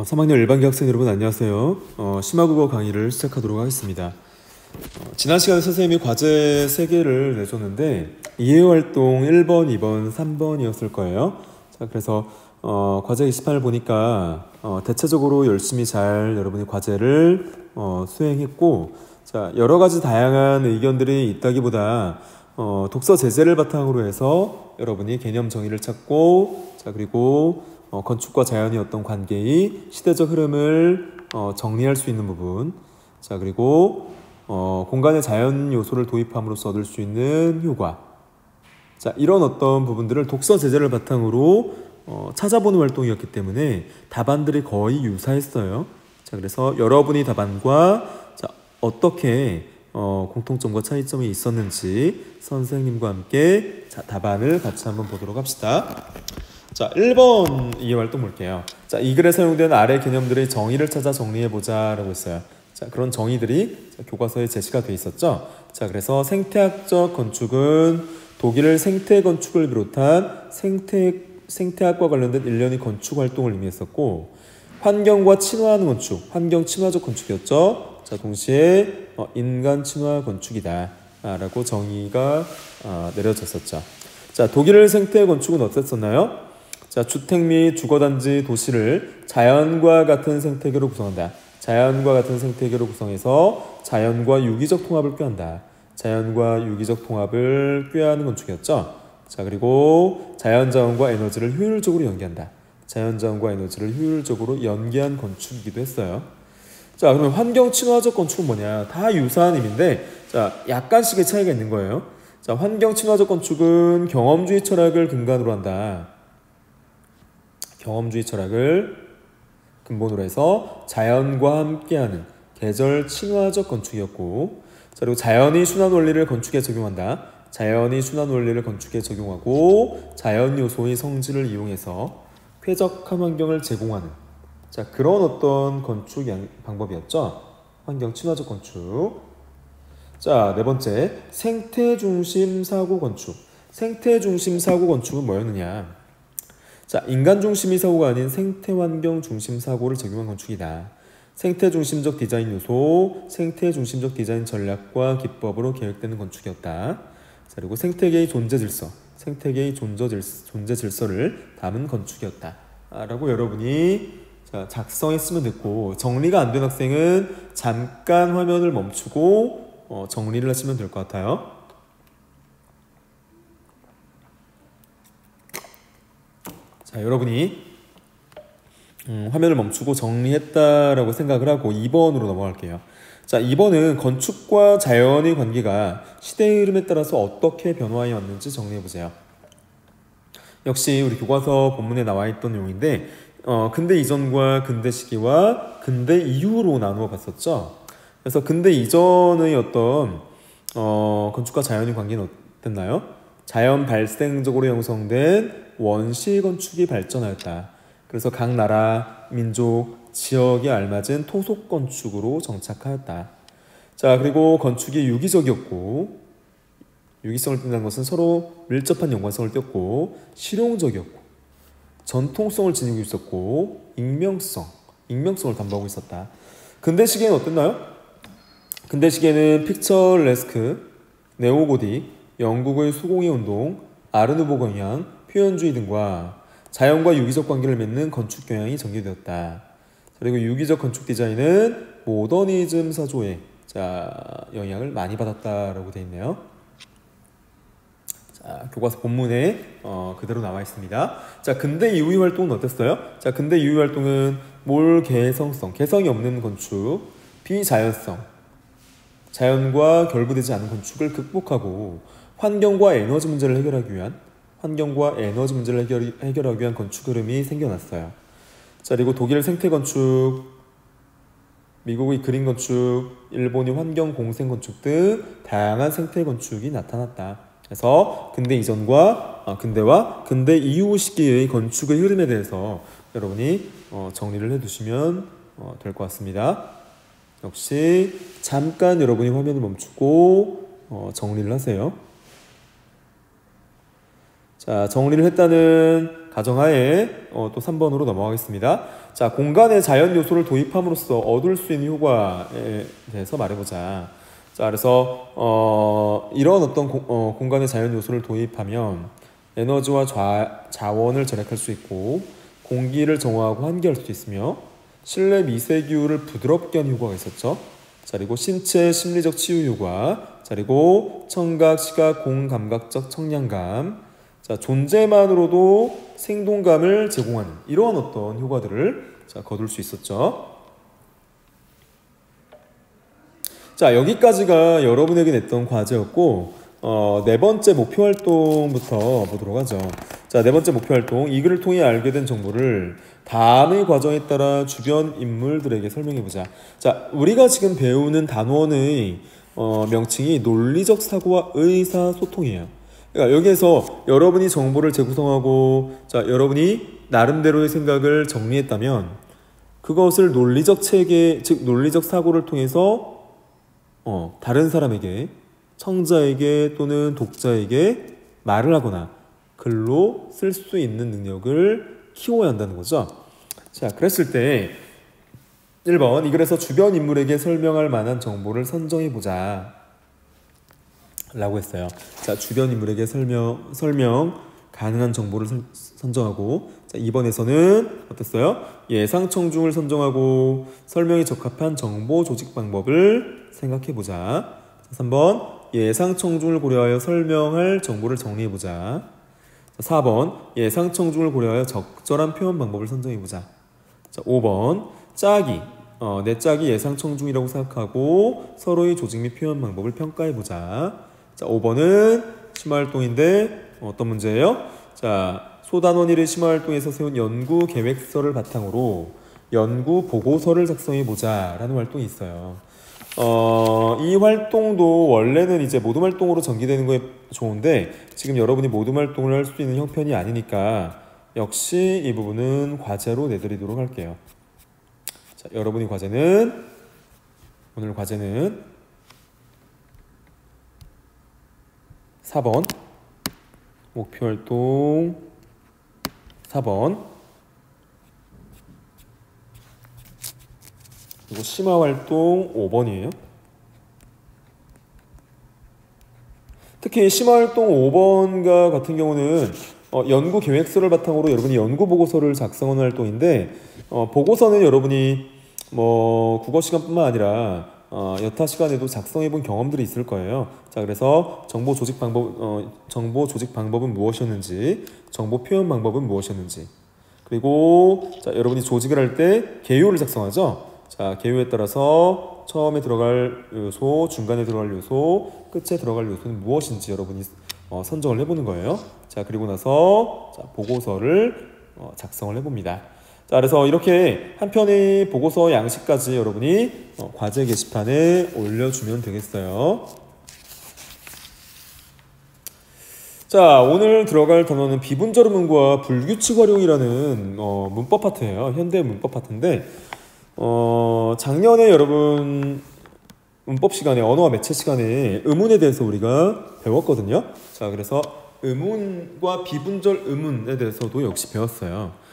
3학년 일반기 학생 여러분 안녕하세요. 심화국어 강의를 시작하도록 하겠습니다. 지난 시간에 선생님이 과제 3개를 내줬는데 이해활동 1번, 2번, 3번이었을 거예요. 자, 그래서 과제 게시판을 보니까 대체적으로 열심히 잘 여러분이 과제를 수행했고, 자, 여러 가지 다양한 의견들이 있다기보다 독서 제재를 바탕으로 해서 여러분이 개념 정의를 찾고, 자, 그리고 건축과 자연의 어떤 관계의 시대적 흐름을 정리할 수 있는 부분, 자, 그리고 공간에 자연 요소를 도입함으로써 얻을 수 있는 효과, 자, 이런 어떤 부분들을 독서 제재를 바탕으로 찾아보는 활동이었기 때문에 답안들이 거의 유사했어요. 자, 그래서 여러분이 답안과 자, 어떻게 공통점과 차이점이 있었는지 선생님과 함께 자, 답안을 같이 한번 보도록 합시다. 자, 1번 이해활동 볼게요. 자, 이 글에 사용된 아래 개념들의 정의를 찾아 정리해보자 라고 했어요. 자, 그런 정의들이 교과서에 제시가 돼 있었죠. 자, 그래서 생태학적 건축은 독일 생태 건축을 비롯한 생태학과 관련된 일련의 건축 활동을 의미했었고, 환경과 친화하는 건축, 환경 친화적 건축이었죠. 자, 동시에 인간 친화 건축이다 라고 정의가 내려졌었죠. 자, 독일의 생태 건축은 어땠었나요? 자, 주택 및 주거단지 도시를 자연과 같은 생태계로 구성한다. 자연과 같은 생태계로 구성해서 자연과 유기적 통합을 꾀한다. 자연과 유기적 통합을 꾀하는 건축이었죠. 자, 그리고 자연자원과 에너지를 효율적으로 연계한다. 자연자원과 에너지를 효율적으로 연계한 건축이기도 했어요. 자, 그러면 환경 친화적 건축은 뭐냐? 다 유사한 의미인데, 자, 약간씩의 차이가 있는 거예요. 자, 환경 친화적 건축은 경험주의 철학을 근간으로 한다. 경험주의 철학을 근본으로 해서 자연과 함께하는 계절 친화적 건축이었고, 자, 그리고 자연의 순환 원리를 건축에 적용한다. 자연의 순환 원리를 건축에 적용하고 자연 요소의 성질을 이용해서 쾌적한 환경을 제공하는, 자, 그런 어떤 건축 방법이었죠. 환경 친화적 건축. 자, 네 번째, 생태 중심 사고 건축. 생태 중심 사고 건축은 뭐였느냐? 자, 인간 중심의 사고가 아닌 생태 환경 중심 사고를 적용한 건축이다. 생태 중심적 디자인 요소, 생태 중심적 디자인 전략과 기법으로 계획되는 건축이었다. 자, 그리고 생태계의 존재 질서, 생태계의 존재 질서를 담은 건축이었다. 라고 여러분이 자, 작성했으면 됐고, 정리가 안 된 학생은 잠깐 화면을 멈추고 정리를 하시면 될 것 같아요. 자, 여러분이 화면을 멈추고 정리했다라고 생각을 하고 2번으로 넘어갈게요. 자, 2번은 건축과 자연의 관계가 시대의 흐름에 따라서 어떻게 변화해 왔는지 정리해보세요. 역시 우리 교과서 본문에 나와 있던 내용인데, 근대 이전과 근대 시기와 근대 이후로 나누어 봤었죠. 그래서 근대 이전의 어떤 건축과 자연의 관계는 어땠나요? 자연 발생적으로 형성된 원시 건축이 발전하였다. 그래서 각 나라, 민족, 지역에 알맞은 토속 건축으로 정착하였다. 자, 그리고 건축이 유기적이었고, 유기성을 띈다는 것은 서로 밀접한 연관성을 띄었고, 실용적이었고, 전통성을 지니고 있었고, 익명성을 담보하고 있었다. 근대 시기에는 어땠나요? 근대 시기에는 픽처레스크, 네오고딕, 영국의 수공예 운동, 아르누보 경향, 표현주의 등과 자연과 유기적 관계를 맺는 건축 경향이 전개되었다. 그리고 유기적 건축 디자인은 모더니즘 사조의 영향을 많이 받았다라고 되어 있네요. 자, 교과서 본문에 그대로 나와 있습니다. 자, 근대 이후의 활동은 어땠어요? 자, 근대 이후의 활동은 개성이 없는 건축, 비자연성, 자연과 결부되지 않은 건축을 극복하고 환경과 에너지 문제를 해결하기 위한 건축 흐름이 생겨났어요. 자, 그리고 독일 생태 건축, 미국의 그린 건축, 일본의 환경 공생 건축 등 다양한 생태 건축이 나타났다. 그래서 근대와 근대 이후 시기의 건축의 흐름에 대해서 여러분이 정리를 해두시면 될 것 같습니다. 역시 잠깐 여러분이 화면을 멈추고 정리를 하세요. 자, 정리를 했다는 가정하에 또 3번으로 넘어가겠습니다. 자, 공간에 자연 요소를 도입함으로써 얻을 수 있는 효과에 대해서 말해보자. 자, 그래서 이런 어떤 공간에 자연 요소를 도입하면 에너지와 자원을 절약할 수 있고 공기를 정화하고 환기할 수도 있으며 실내 미세기후를 부드럽게 하는 효과가 있었죠. 자, 그리고 신체 심리적 치유 효과, 자, 그리고 청각, 시각, 공감각적 청량감, 자, 존재만으로도 생동감을 제공하는 이러한 어떤 효과들을 거둘 수 있었죠. 자, 여기까지가 여러분에게 냈던 과제였고 네 번째 목표 활동부터 보도록 하죠. 자, 네 번째 목표 활동, 이 글을 통해 알게 된 정보를 다음의 과정에 따라 주변 인물들에게 설명해보자. 자, 우리가 지금 배우는 단원의 명칭이 논리적 사고와 의사소통이에요. 그러니까 여기에서 여러분이 정보를 재구성하고, 자, 여러분이 나름대로의 생각을 정리했다면 그것을 논리적 체계, 즉 논리적 사고를 통해서 다른 사람에게, 청자에게 또는 독자에게 말을 하거나 글로 쓸 수 있는 능력을 키워야 한다는 거죠. 자, 그랬을 때 1번, 이 글에서 주변 인물에게 설명할 만한 정보를 선정해보자 라고 했어요. 자, 주변 인물에게 설명 가능한 정보를 선정하고, 자, 2번에서는 어땠어요? 예상 청중을 선정하고 설명에 적합한 정보 조직 방법을 생각해보자. 3번, 예상 청중을 고려하여 설명할 정보를 정리해보자. 4번, 예상 청중을 고려하여 적절한 표현 방법을 선정해보자. 자, 5번, 짝이 내 짝이 예상 청중이라고 생각하고 서로의 조직 및 표현 방법을 평가해보자. 자, 5번은 심화활동인데 어떤 문제예요? 자, 소단원일의 심화활동에서 세운 연구 계획서를 바탕으로 연구 보고서를 작성해보자 라는 활동이 있어요. 이 활동도 원래는 이제 모둠 활동으로 전개되는 거에 좋은데 지금 여러분이 모둠 활동을 할 수 있는 형편이 아니니까 역시 이 부분은 과제로 내드리도록 할게요. 자, 여러분의 과제는, 오늘 과제는 4번 목표 활동 4번, 그리고 심화 활동 5번이에요. 특히 심화 활동 5번과 같은 경우는 연구 계획서를 바탕으로 여러분이 연구 보고서를 작성하는 활동인데 보고서는 여러분이 뭐 국어 시간뿐만 아니라 여타 시간에도 작성해 본 경험들이 있을 거예요. 자, 그래서 정보 조직 방법은 무엇이었는지, 정보 표현 방법은 무엇이었는지, 그리고 자, 여러분이 조직을 할 때 개요를 작성하죠. 자, 개요에 따라서 처음에 들어갈 요소, 중간에 들어갈 요소, 끝에 들어갈 요소는 무엇인지 여러분이 선정을 해보는 거예요. 자, 그리고 나서 자, 보고서를 작성을 해봅니다. 자, 그래서 이렇게 한 편의 보고서 양식까지 여러분이 과제 게시판에 올려주면 되겠어요. 자, 오늘 들어갈 단어는 비분절 의문과 불규칙 활용이라는 문법 파트예요. 현대 문법 파트인데 작년에 여러분 문법 시간에, 언어와 매체 시간에 의문에 대해서 우리가 배웠거든요. 자, 그래서 의문과 비분절 의문에 대해서도 역시 배웠어요.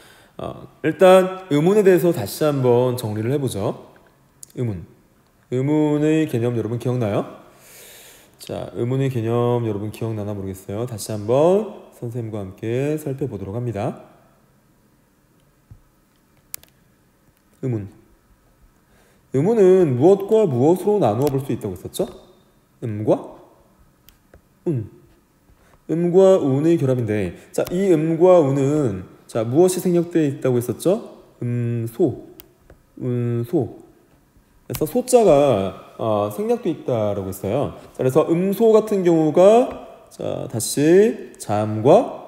일단 의문에 대해서 다시 한번 정리를 해보죠. 의문의 개념 여러분 기억나요? 자, 의문의 개념 여러분 기억나나 모르겠어요. 다시 한번 선생님과 함께 살펴보도록 합니다. 의문은 무엇과 무엇으로 나누어 볼 수 있다고 했었죠? 음과 운. 음과 운의 결합인데, 자, 이 음과 운은 자, 무엇이 생략되어 있다고 했었죠? 운소. 그래서 소자가 생략되어 있다라고 했어요. 자, 그래서 음소 같은 경우가 자, 다시 자음과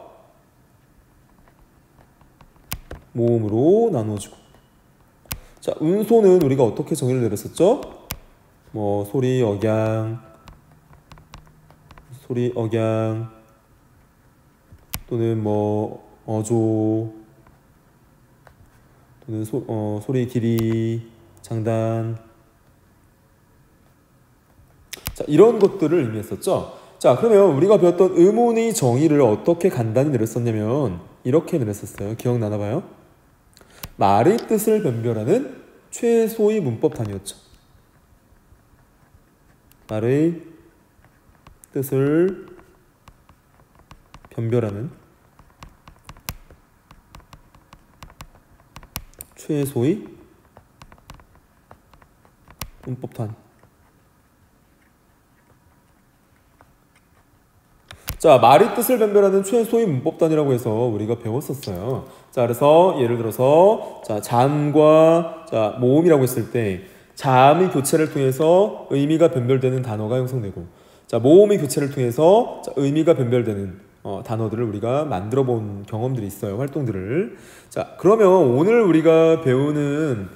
모음으로 나누어지고, 자, 운소는 우리가 어떻게 정의를 내렸었죠? 뭐 소리, 억양 또는 뭐 어조 또는 소리 길이, 장단, 자, 이런 것들을 의미했었죠. 자, 그러면 우리가 배웠던 의문의 정의를 어떻게 간단히 내렸었냐면 이렇게 내렸었어요. 기억나나 봐요? 말의 뜻을 변별하는 최소의 문법 단위였죠. 말의 뜻을 변별하는 최소의 문법 단위. 자, 말의 뜻을 변별하는 최소의 문법 단위라고 해서 우리가 배웠었어요. 자, 그래서 예를 들어서 자, 잠과 자, 모음이라고 했을 때 잠의 교체를 통해서 의미가 변별되는 단어가 형성되고 자, 모음의 교체를 통해서 자, 의미가 변별되는 단어들을 우리가 만들어 본 경험들이 있어요. 활동들을. 자, 그러면 오늘 우리가 배우는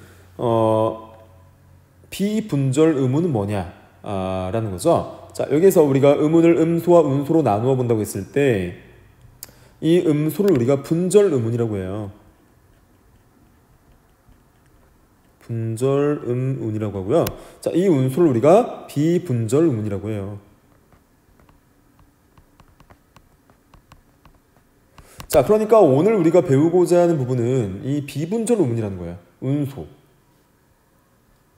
비분절 의문은 뭐냐? 라는 거죠. 자, 여기서 우리가 의문을 음소와 운소로 나누어 본다고 했을 때 이 음소를 우리가 분절 의문이라고 해요. 분절 의문이라고 하고요. 자, 이 운소를 우리가 비분절 의문이라고 해요. 자, 그러니까 오늘 우리가 배우고자 하는 부분은 이 비분절 의문이라는 거예요. 운소.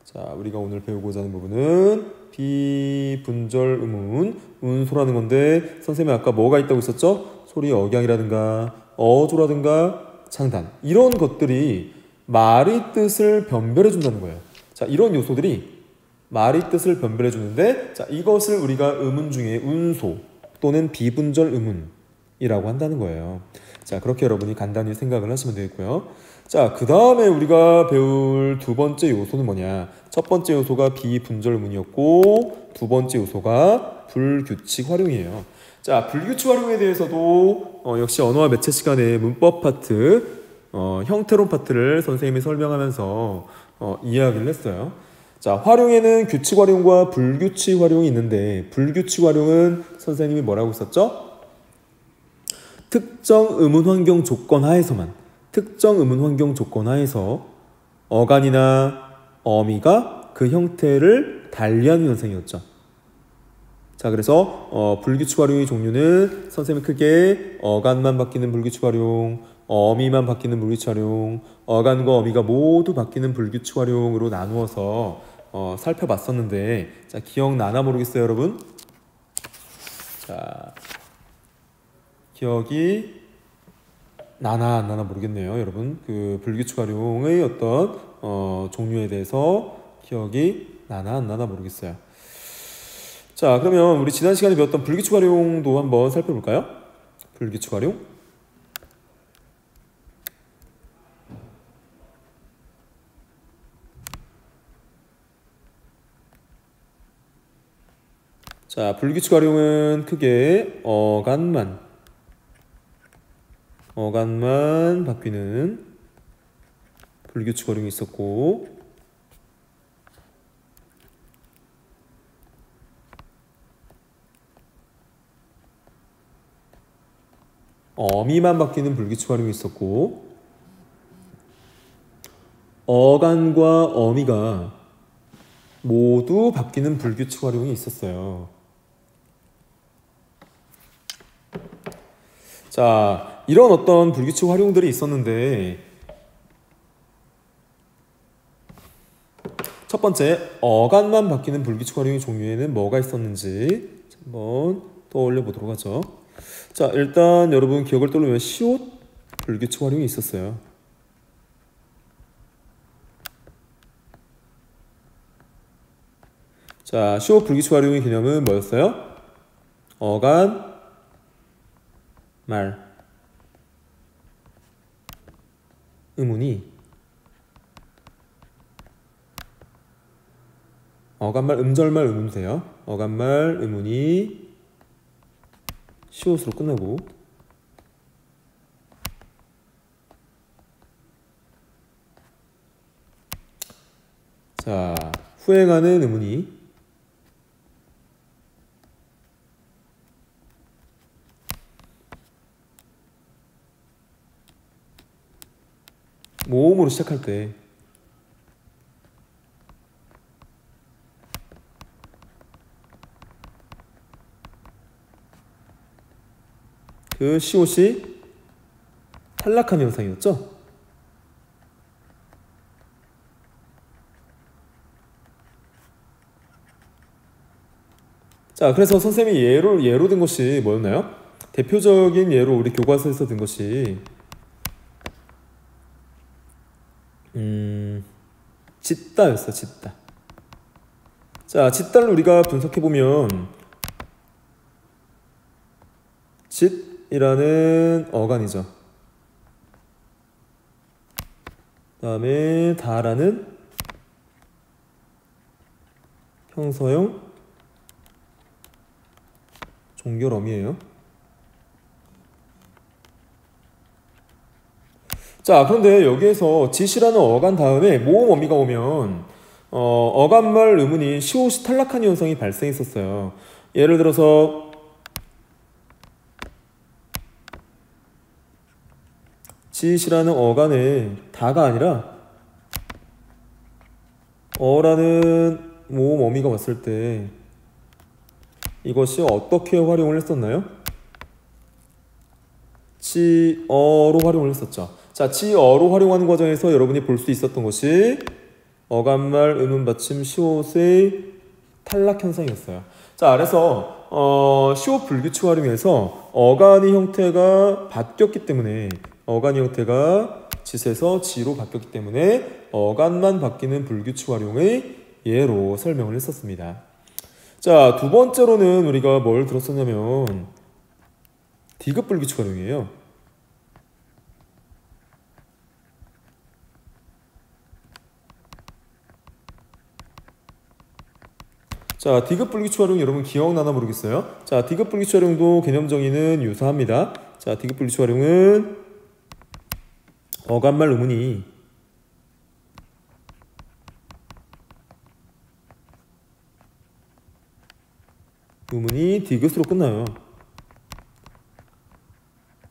자, 우리가 오늘 배우고자 하는 부분은 비분절 의문, 운소라는 건데 선생님이 아까 뭐가 있다고 했었죠? 소리 억양이라든가 어조라든가 창단 이런 것들이 말의 뜻을 변별해 준다는 거예요. 자, 이런 요소들이 말의 뜻을 변별해 주는데 자, 이것을 우리가 의문 중에 운소 또는 비분절 의문이라고 한다는 거예요. 자, 그렇게 여러분이 간단히 생각을 하시면 되겠고요. 자, 그 다음에 우리가 배울 두 번째 요소는 뭐냐? 첫 번째 요소가 비분절 의문이었고 두 번째 요소가 불규칙 활용이에요. 자, 불규칙 활용에 대해서도 역시 언어와 매체 시간에 문법 파트, 형태론 파트를 선생님이 설명하면서 이야기를 했어요. 자, 활용에는 규칙 활용과 불규칙 활용이 있는데 불규칙 활용은 선생님이 뭐라고 썼죠? 특정 의문 환경 조건 하에서만 특정 의문 환경 조건 하에서 어간이나 어미가 그 형태를 달리하는 현상이었죠. 자, 그래서 불규칙 활용의 종류는 선생님이 크게 어간만 바뀌는 불규칙 활용, 어미만 바뀌는 불규칙 활용, 어간과 어미가 모두 바뀌는 불규칙 활용으로 나누어서 살펴봤었는데 자, 기억나나 모르겠어요, 여러분? 자, 기억이 나나 안 나나 모르겠네요, 여러분. 그 불규칙 활용의 어떤 종류에 대해서 기억이 나나 안 나나 모르겠어요. 자, 그러면 우리 지난 시간에 배웠던 불규칙 활용도 한번 살펴볼까요? 불규칙 활용. 자, 불규칙 활용은 크게 어간만 바뀌는 불규칙 활용이 있었고 어미만 바뀌는 불규칙 활용이 있었고 어간과 어미가 모두 바뀌는 불규칙 활용이 있었어요. 자, 이런 어떤 불규칙 활용들이 있었는데 첫 번째, 어간만 바뀌는 불규칙 활용의 종류에는 뭐가 있었는지 한번 떠올려 보도록 하죠. 자, 일단 여러분 기억을 떠올리면 시옷 불규칙 활용이 있었어요. 자, 시옷 불규칙 활용의 개념은 뭐였어요? 어간, 말, 의문이 어간말, 음절말, 의문 돼요. 어간말, 의문이 시옷으로 끝나고 자, 후행하는 의문이 모음으로 시작할 때 그 시옷이 탈락한 현상이었죠. 자, 그래서 선생님이 예로 든 것이 뭐였나요? 대표적인 예로 우리 교과서에서 든 것이 짓다였어, 짓다. 자, 짓다를 우리가 분석해보면 짓이라는 어간이죠. 그 다음에 다라는 평서형 종결어미예요. 자, 그런데 여기에서 짓이라는 어간 다음에 모음 어미가 오면 어간말 의문인 시옷이 탈락한 현상이 발생했었어요. 예를 들어서 짓이라는 어간에 다가 아니라 어라는 모음 어미가 왔을 때 이것이 어떻게 활용을 했었나요? 지어로 활용을 했었죠. 자, 지어로 활용하는 과정에서 여러분이 볼 수 있었던 것이 어간말 의문 받침 시옷의 탈락 현상이었어요. 자, 그래서 시옷 불규칙 활용에서 어간의 형태가 바뀌었기 때문에 어간의 형태가 짓에서 지로 바뀌었기 때문에 어간만 바뀌는 불규칙 활용의 예로 설명을 했었습니다. 자, 두 번째로는 우리가 뭘 들었었냐면 디귿 불규칙 활용이에요. 자, 디귿 불규칙 활용 여러분 기억나나 모르겠어요. 자, 디귿 불규칙 활용도 개념 정의는 유사합니다. 자, 디귿 불규칙 활용은 어간말 의문이 디귿으로 끝나요.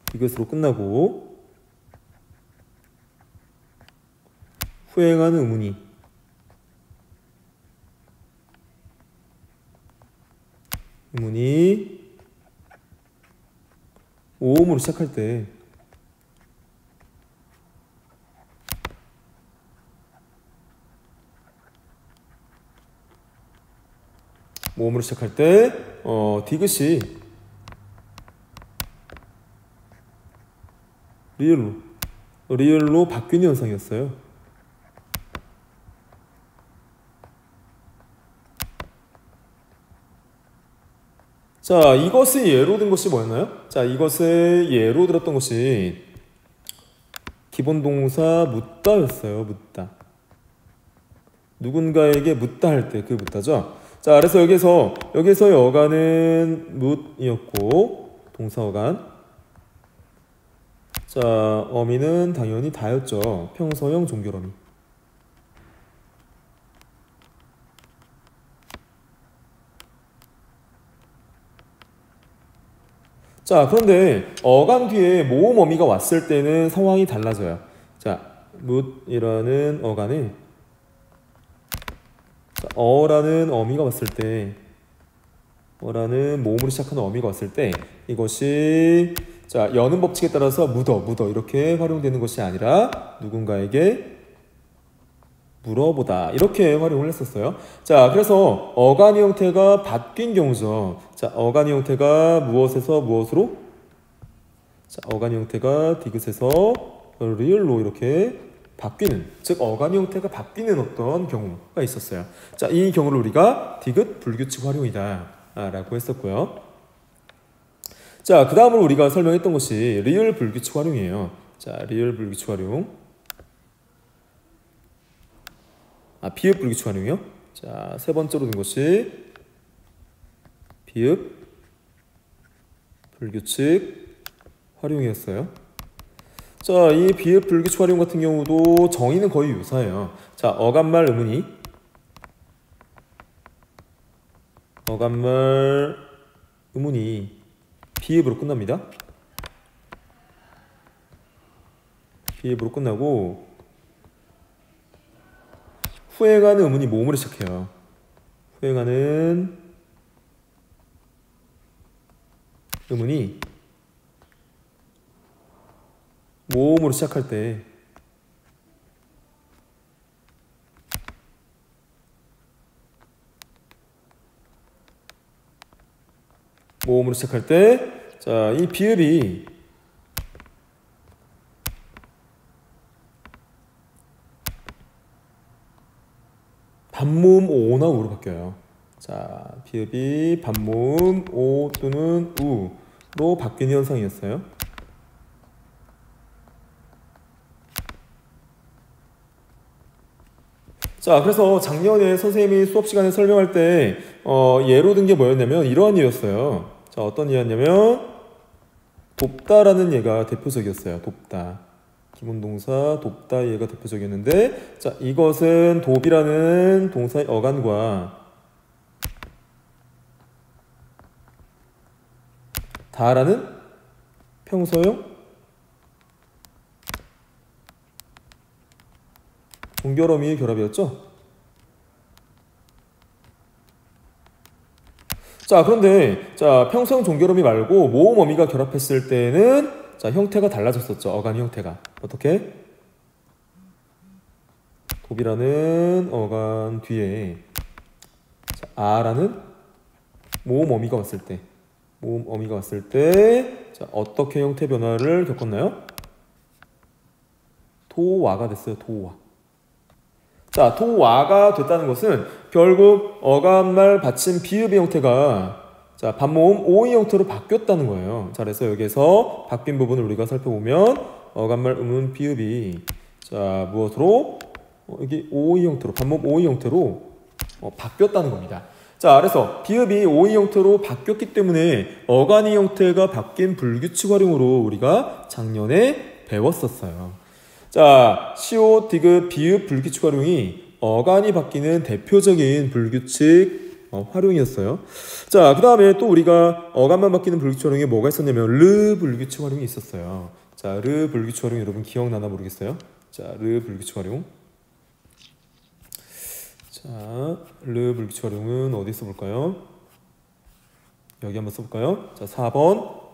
디귿으로 끝나고 후행하는 의문이 오음으로 시작할 때 모음으로 시작할 때 디귿이 리을로 바뀌는 현상이었어요. 자, 이것의 예로 든 것이 뭐였나요? 자, 이것의 예로 들었던 것이 기본 동사 묻다였어요. 묻다. 누군가에게 묻다 할 때 그 묻다죠. 자, 그래서 여기서의 어간은 묻이었고 동사 어간. 자, 어미는 당연히 다였죠. 평서형 종결어미. 자, 그런데 어간 뒤에 모음 어미가 왔을 때는 상황이 달라져요. 자, 묻이라는 어간에 자, 어라는 어미가 왔을 때 어라는 모음으로 시작하는 어미가 왔을 때 이것이 자, 여는 법칙에 따라서 묻어 이렇게 활용되는 것이 아니라 누군가에게 물어보다 이렇게 활용을 했었어요. 자, 그래서 어간의 형태가 바뀐 경우죠. 자, 어간의 형태가 무엇에서 무엇으로? 자, 어간의 형태가 디귿에서 리을로 이렇게 바뀌는, 즉 어간의 형태가 바뀌는 어떤 경우가 있었어요. 자, 이 경우를 우리가 디귿 불규칙 활용이다 라고 했었고요. 자, 그 다음으로 우리가 설명했던 것이 리을 불규칙 활용이에요. 자, 리을 불규칙 활용. 비읍 불규칙 활용이요. 자, 세 번째로 든 것이 비읍 불규칙 활용이었어요. 자, 이 비읍 불규칙 활용 같은 경우도 정의는 거의 유사해요. 자, 어간말 의문이 비읍으로 끝납니다. 비읍으로 끝나고 후행하는 의문이 모음으로 시작해요. 후행하는 의문이 모음으로 시작할 때 모음으로 시작할 때 자, 이 비읍이 반모음 오나 우로 바뀌어요. 자, 비읍이 반모음 오 또는 우로 바뀌는 현상이었어요. 자, 그래서 작년에 선생님이 수업 시간에 설명할 때 예로 든 게 뭐였냐면 이러한 예였어요. 자, 어떤 예였냐면 돕다라는 예가 대표적이었어요. 돕다. 기본 동사 돕다 얘가 대표적이었는데 자, 이것은 돕이라는 동사의 어간과 다라는 평소형 종결어미의 결합이었죠. 자, 그런데 자, 평소형 종결어미 말고 모음 어미가 결합했을 때는 자, 형태가 달라졌었죠. 어간 형태가. 어떻게? 돕이라는 어간 뒤에 자, 아라는 모음 어미가 왔을 때 모음 어미가 왔을 때 자, 어떻게 형태 변화를 겪었나요? 도와가 됐어요. 도와. 자, 도와가 됐다는 것은 결국 어간말 받침 비읍의 형태가 자, 반모음 오의 형태로 바뀌었다는 거예요. 자, 그래서 여기서 바뀐 부분을 우리가 살펴보면 어간말 음은 비읍이 자, 무엇으로 여기 오의 형태로 반모음 오의 형태로 바뀌었다는 겁니다. 자, 그래서 비읍이 오의 형태로 바뀌었기 때문에 어간의 형태가 바뀐 불규칙 활용으로 우리가 작년에 배웠었어요. 자, 시오, 디귿, 비읍 불규칙 활용이 어간이 바뀌는 대표적인 불규칙 활용이었어요. 자, 그 다음에 또 우리가 어간만 바뀌는 불규칙 활용이 뭐가 있었냐면 르 불규칙 활용이 있었어요. 자, 르 불규칙 활용 여러분 기억나나 모르겠어요. 자, 르 불규칙 활용. 자, 르 불규칙 활용은 어디 써볼까요? 여기 한번 써볼까요? 자, 4번.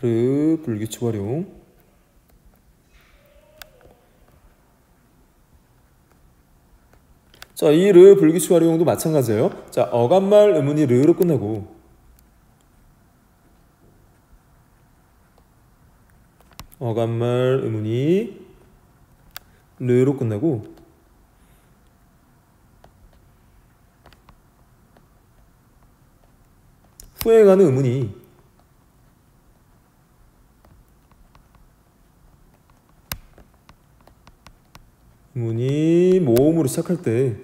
르 불규칙 활용. 자, 이 르 불규칙 활용도 마찬가지예요. 자, 어간말 음운이 르로 끝나고 어간말 음운이 르로 끝나고 후에 가는 음운이 모음으로 시작할 때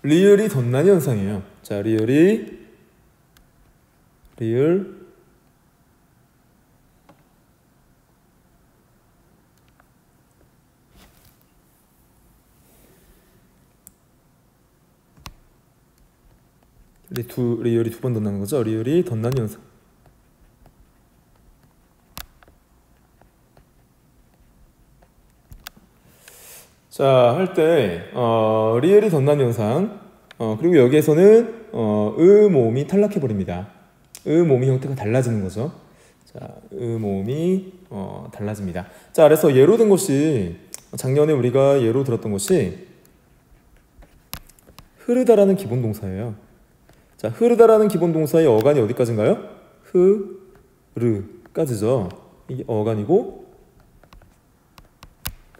리을이 덧나는 현상이에요. 자, 리을 리을이 두 번 덧나는 거죠. 리을이 덧나는 현상. 자, 할 때 리을이 덧나는 현상. 그리고 여기에서는 모음이 탈락해 버립니다. 모음의 형태가 달라지는 거죠. 자, 모음이 달라집니다. 자, 그래서 예로 든 것이 작년에 우리가 예로 들었던 것이 흐르다라는 기본 동사예요. 자, 흐르다라는 기본 동사의 어간이 어디까지인가요? 흐르까지죠. 이게 어간이고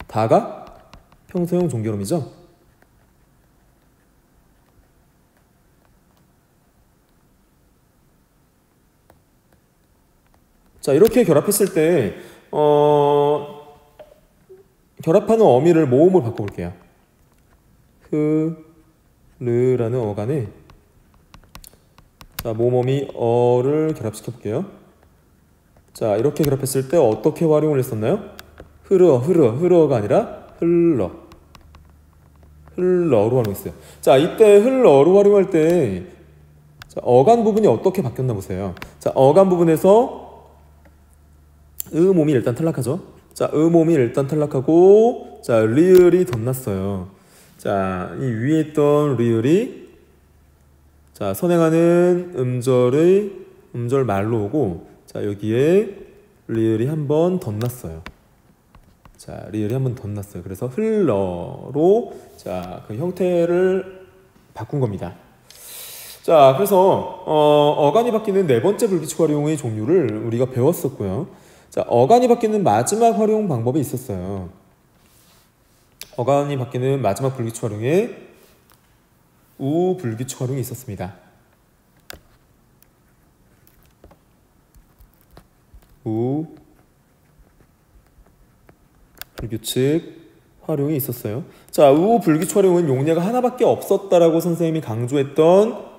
다가 평소형 종결음이죠. 자, 이렇게 결합했을 때 결합하는 어미를 모음으로 바꿔볼게요. 흐르라는 어간에 자, 모모미 어를 결합시켜 볼게요. 자, 이렇게 결합했을 때 어떻게 활용을 했었나요? 흐르어가 아니라 흘러로 활용했어요. 자, 이때 흘러로 활용할 때 자, 어간 부분이 어떻게 바뀌었나 보세요. 자, 어간 부분에서 음음이 일단 탈락하죠. 자, 음음이 일단 탈락하고 자, 리을이 덧났어요. 자, 이 위에 있던 리을이 자, 선행하는 음절 말로 오고 자, 여기에 리을이 한번 덧났어요. 자, 리을이 한번 덧났어요. 그래서 흘러로 자, 그 형태를 바꾼 겁니다. 자, 그래서 어간이 바뀌는 네 번째 불규칙 활용의 종류를 우리가 배웠었고요. 자, 어간이 바뀌는 마지막 활용 방법이 있었어요. 어간이 바뀌는 마지막 불규칙 활용에 우불규칙 활용이 있었습니다. 우불규칙 활용이 있었어요. 자, 우불규칙 활용은 용례가 하나밖에 없었다라고 선생님이 강조했던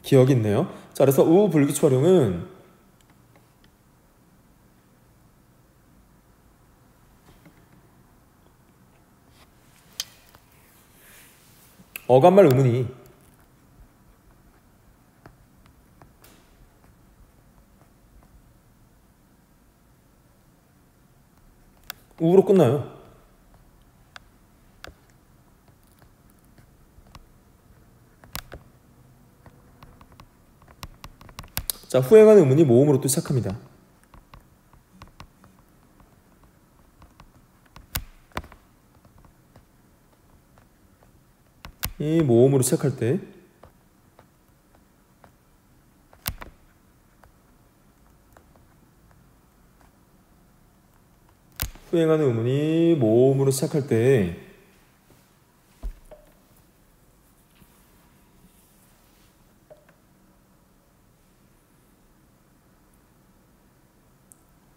기억이 있네요. 자, 그래서 우불규칙 활용은 어간말 의문이 우로 끝나요. 자, 후행하는 의문이 모음으로 또 시작합니다. 이 모음으로 시작할 때 후행하는 의문이 모음으로 시작할 때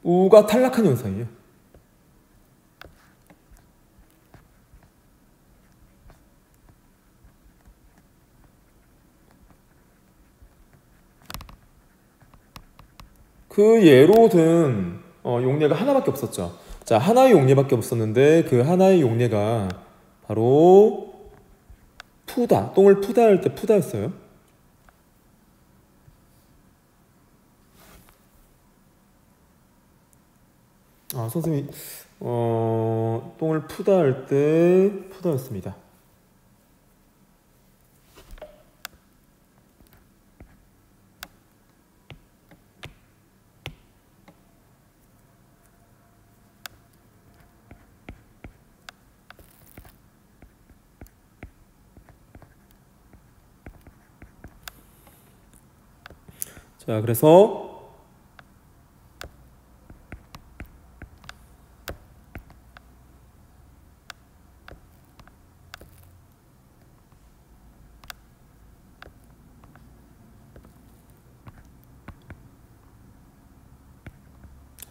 우가 탈락한 현상이에요. 그 예로 든 용례가 하나밖에 없었죠. 자, 하나의 용례밖에 없었는데 그 하나의 용례가 바로 푸다, 똥을 푸다 할 때 푸다였어요. 아, 선생님이 똥을 푸다 할 때 푸다였습니다. 자, 그래서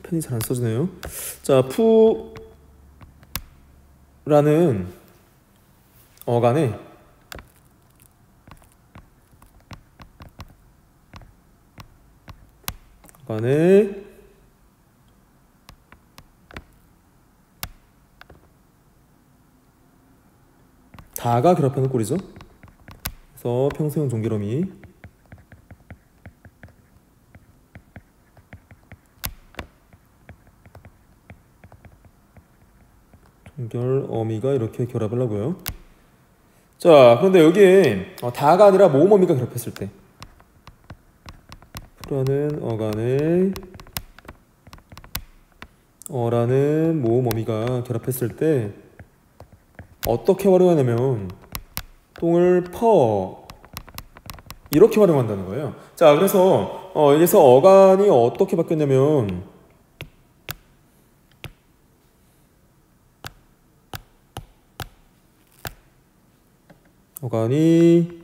펜이 잘 안 써지네요. 자, 푸라는 어간에 다가 결합하는 꼴이죠. 그래서 평소형 종결어미 종결어미가 이렇게 결합을 하고요. 자, 그런데 여기에 다가 아니라 모음어미가 결합했을 때 푸라는 어간에 어라는 모음어미가 결합했을 때 어떻게 활용하냐면 똥을 퍼 이렇게 활용한다는 거예요. 자, 그래서 여기서 어간이 어떻게 바뀌었냐면 어간이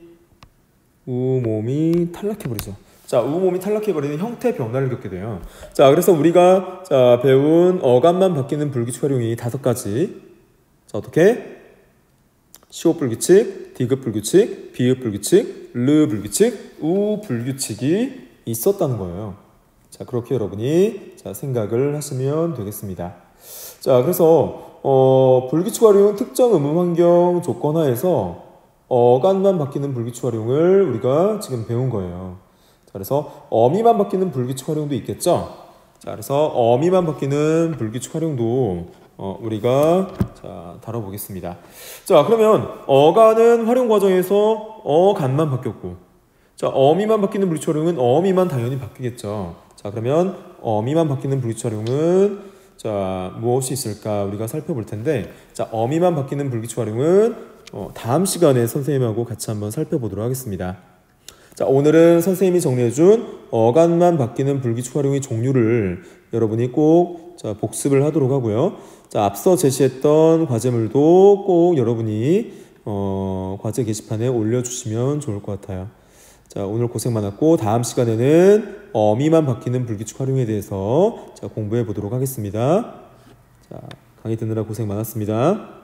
우몸이 탈락해버리죠. 자, 우몸이 탈락해버리는 형태 변화를 겪게 돼요. 자, 그래서 우리가 자, 배운 어간만 바뀌는 불규칙 활용이 5가지. 자, 어떻게? 시옷 불규칙, 디귿 불규칙, 비읍 불규칙, 르 불규칙, 우불규칙이 있었다는 거예요. 자, 그렇게 여러분이 생각을 하시면 되겠습니다. 자, 그래서 불규칙 활용은 특정 의문 환경 조건 하에서 어간만 바뀌는 불규칙 활용을 우리가 지금 배운 거예요. 자, 그래서 어미만 바뀌는 불규칙 활용도 있겠죠. 자, 그래서 어미만 바뀌는 불규칙 활용도 우리가 다뤄보겠습니다. 자, 그러면 어간은 활용 과정에서 어간만 바뀌었고, 자, 어미만 바뀌는 불규칙 활용은 어미만 당연히 바뀌겠죠. 자, 그러면 어미만 바뀌는 불규칙 활용은 무엇이 있을까 우리가 살펴볼 텐데, 자, 어미만 바뀌는 불규칙 활용은 다음 시간에 선생님하고 같이 한번 살펴보도록 하겠습니다. 자, 오늘은 선생님이 정리해준 어간만 바뀌는 불규칙 활용의 종류를 여러분이 꼭 복습을 하도록 하고요. 자, 앞서 제시했던 과제물도 꼭 여러분이 과제 게시판에 올려주시면 좋을 것 같아요. 자, 오늘 고생 많았고 다음 시간에는 어미만 바뀌는 불규칙 활용에 대해서 공부해 보도록 하겠습니다. 자, 강의 듣느라 고생 많았습니다.